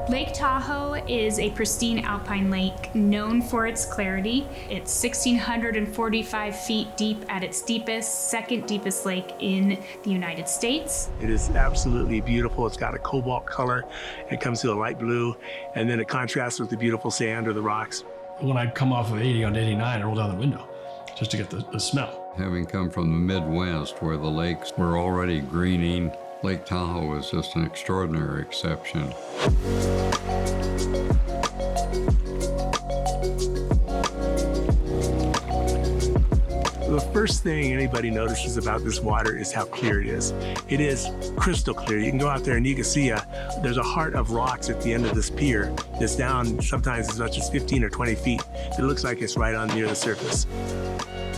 Lake Tahoe is a pristine alpine lake known for its clarity. It's 1,645 feet deep at its deepest, second deepest lake in the United States. It is absolutely beautiful. It's got a cobalt color. It comes to a light blue, and then it contrasts with the beautiful sand or the rocks. When I come off of 80 onto 89, I roll down the window just to get the smell. Having come from the Midwest where the lakes were already greening, Lake Tahoe is just an extraordinary exception. The first thing anybody notices about this water is how clear it is. It is crystal clear. You can go out there and you can see there's a heart of rocks at the end of this pier that's down sometimes as much as 15 or 20 feet. It looks like it's right on near the surface.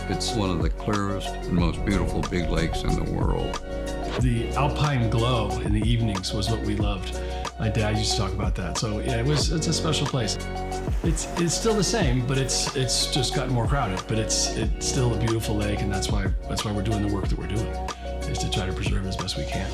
It's one of the clearest and most beautiful big lakes in the world. The alpine glow in the evenings was what we loved. My dad used to talk about that. So yeah, it's a special place. It's still the same, but it's just gotten more crowded. But it's still a beautiful lake, and that's why we're doing the work that we're doing, is to try to preserve it as best we can.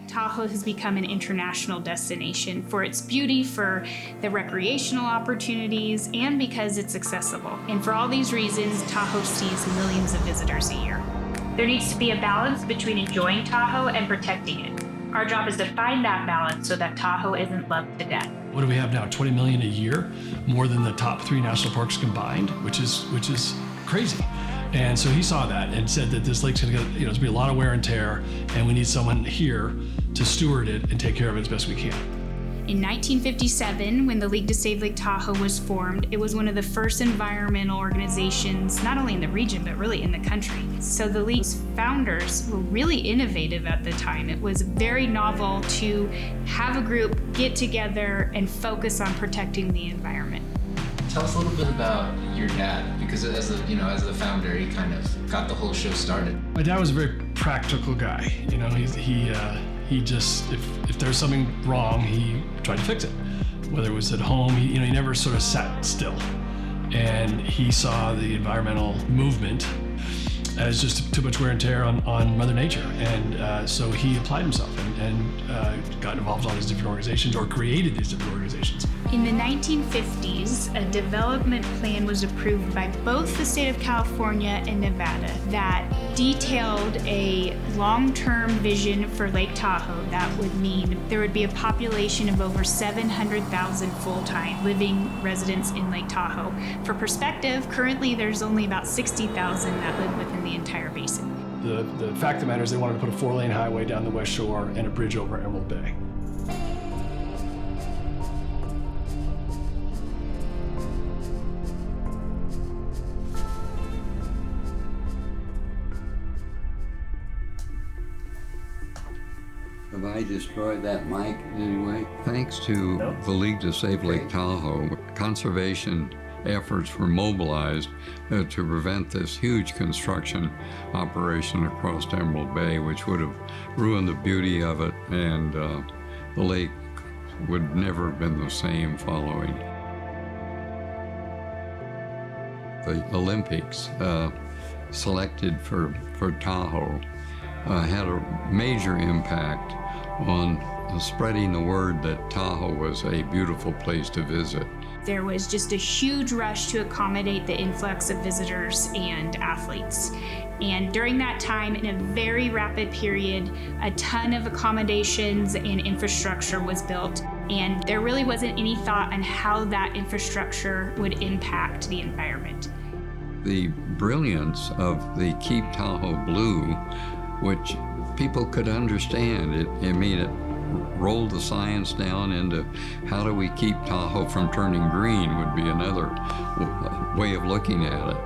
Tahoe has become an international destination for its beauty, for the recreational opportunities, and because it's accessible. And for all these reasons, Tahoe sees millions of visitors a year. There needs to be a balance between enjoying Tahoe and protecting it. Our job is to find that balance so that Tahoe isn't loved to death. What do we have now? 20 million a year, more than the top 3 national parks combined, which is crazy. And so he saw that and said that this lake's going to get, there's going to be a lot of wear and tear, and we need someone here to steward it and take care of it as best we can. In 1957, when the League to Save Lake Tahoe was formed, it was one of the first environmental organizations, not only in the region, but really in the country. So the League's founders were really innovative at the time. It was very novel to have a group get together and focus on protecting the environment. Tell us a little bit about your dad, because as the founder, he kind of got the whole show started. My dad was a very practical guy. He just, if there's something wrong, he tried to fix it. Whether it was at home, he never sort of sat still. And he saw the environmental movement as just too much wear and tear on Mother Nature. And so he applied himself and got involved in all these different organizations, or created these different organizations. In the 1950s, a development plan was approved by both the state of California and Nevada that detailed a long-term vision for Lake Tahoe. That would mean there would be a population of over 700,000 full-time living residents in Lake Tahoe. For perspective, currently there's only about 60,000 that live within the entire basin. The fact of the matter is they wanted to put a 4-lane highway down the West Shore and a bridge over Emerald Bay. Have I destroyed that mic in any way? Thanks to the League to Save Lake Tahoe, conservation efforts were mobilized to prevent this huge construction operation across Emerald Bay, which would have ruined the beauty of it, and the lake would never have been the same following. The Olympics selected for Tahoe had a major impact on spreading the word that Tahoe was a beautiful place to visit. There was just a huge rush to accommodate the influx of visitors and athletes. And during that time, in a very rapid period, a ton of accommodations and infrastructure was built. And there really wasn't any thought on how that infrastructure would impact the environment. The brilliance of the Keep Tahoe Blue, which people could understand, it rolled the science down into how do we keep Tahoe from turning green would be another way of looking at it.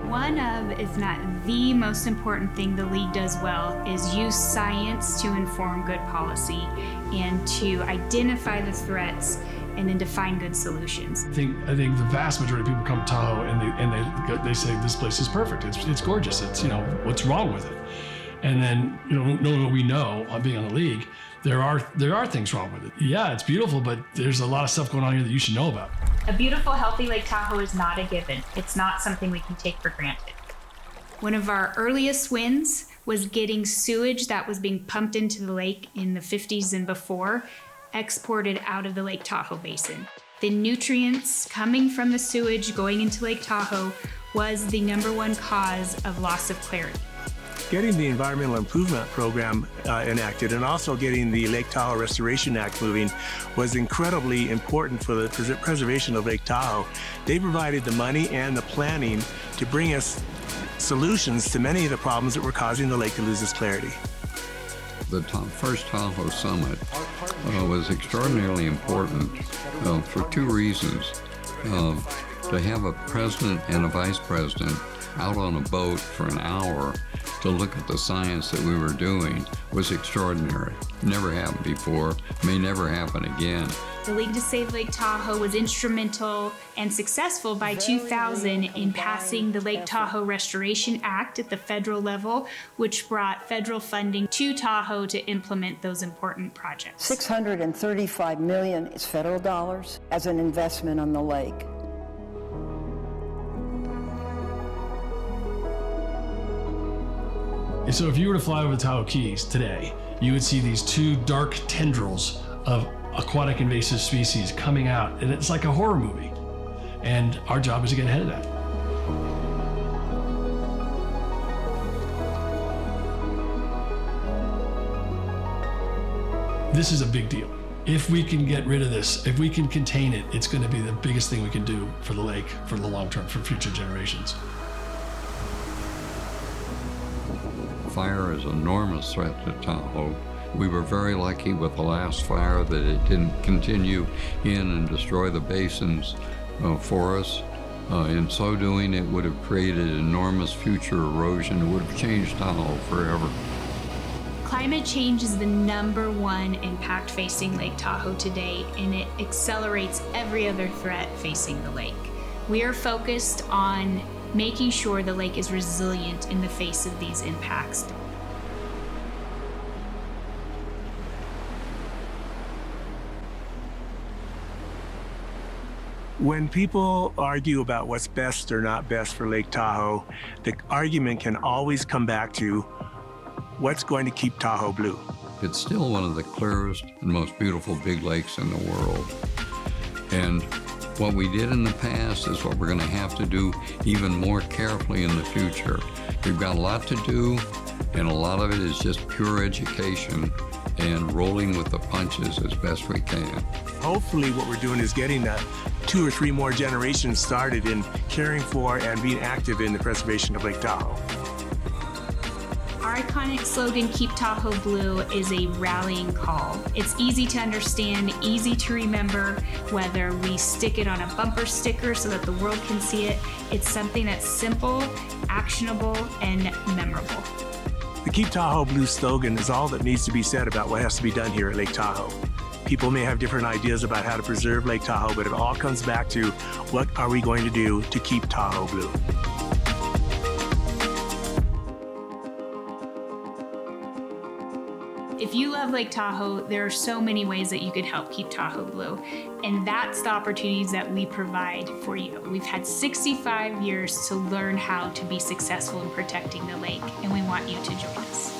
One of, if not the most important thing the League does well, is use science to inform good policy and to identify the threats and then define good solutions. I think the vast majority of people come to Tahoe and they say this place is perfect. It's gorgeous. It's what's wrong with it? And then knowing what we know on being on the League, there are things wrong with it. Yeah, it's beautiful, but there's a lot of stuff going on here that you should know about. A beautiful, healthy Lake Tahoe is not a given. It's not something we can take for granted. One of our earliest wins was getting sewage that was being pumped into the lake in the 50s and before exported out of the Lake Tahoe basin. The nutrients coming from the sewage going into Lake Tahoe was the #1 cause of loss of clarity. Getting the Environmental Improvement Program enacted and also getting the Lake Tahoe Restoration Act moving was incredibly important for the preservation of Lake Tahoe. They provided the money and the planning to bring us solutions to many of the problems that were causing the lake to lose its clarity. The first Tahoe Summit was extraordinarily important for two reasons. To have a president and a vice president out on a boat for an hour to look at the science that we were doing was extraordinary. Never happened before, may never happen again. The League to Save Lake Tahoe was instrumental and successful by 2000 in passing the Lake Tahoe Restoration Act at the federal level, which brought federal funding to Tahoe to implement those important projects. $635 million is federal dollars as an investment on the lake. So if you were to fly over the Tahoe Keys today, you would see these two dark tendrils of aquatic invasive species coming out, and it's like a horror movie. And our job is to get ahead of that. This is a big deal. If we can get rid of this, if we can contain it, it's going to be the biggest thing we can do for the lake, for the long term, for future generations. Fire is an enormous threat to Tahoe. We were very lucky with the last fire that it didn't continue in and destroy the basins for us. In so doing, it would have created enormous future erosion. It would have changed Tahoe forever. Climate change is the #1 impact facing Lake Tahoe today, and it accelerates every other threat facing the lake. We are focused on making sure the lake is resilient in the face of these impacts. When people argue about what's best or not best for Lake Tahoe, the argument can always come back to what's going to keep Tahoe blue. It's still one of the clearest and most beautiful big lakes in the world. And what we did in the past is what we're going to have to do even more carefully in the future. We've got a lot to do, and a lot of it is just pure education and rolling with the punches as best we can. Hopefully what we're doing is getting 2 or 3 more generations started in caring for and being active in the preservation of Lake Tahoe. Our iconic slogan, Keep Tahoe Blue, is a rallying call. It's easy to understand, easy to remember, whether we stick it on a bumper sticker so that the world can see it. It's something that's simple, actionable, and memorable. The Keep Tahoe Blue slogan is all that needs to be said about what has to be done here at Lake Tahoe. People may have different ideas about how to preserve Lake Tahoe, but it all comes back to what are we going to do to keep Tahoe blue? If you love Lake Tahoe, there are so many ways that you could help keep Tahoe blue, and that's the opportunities that we provide for you. We've had 65 years to learn how to be successful in protecting the lake, and we want you to join us.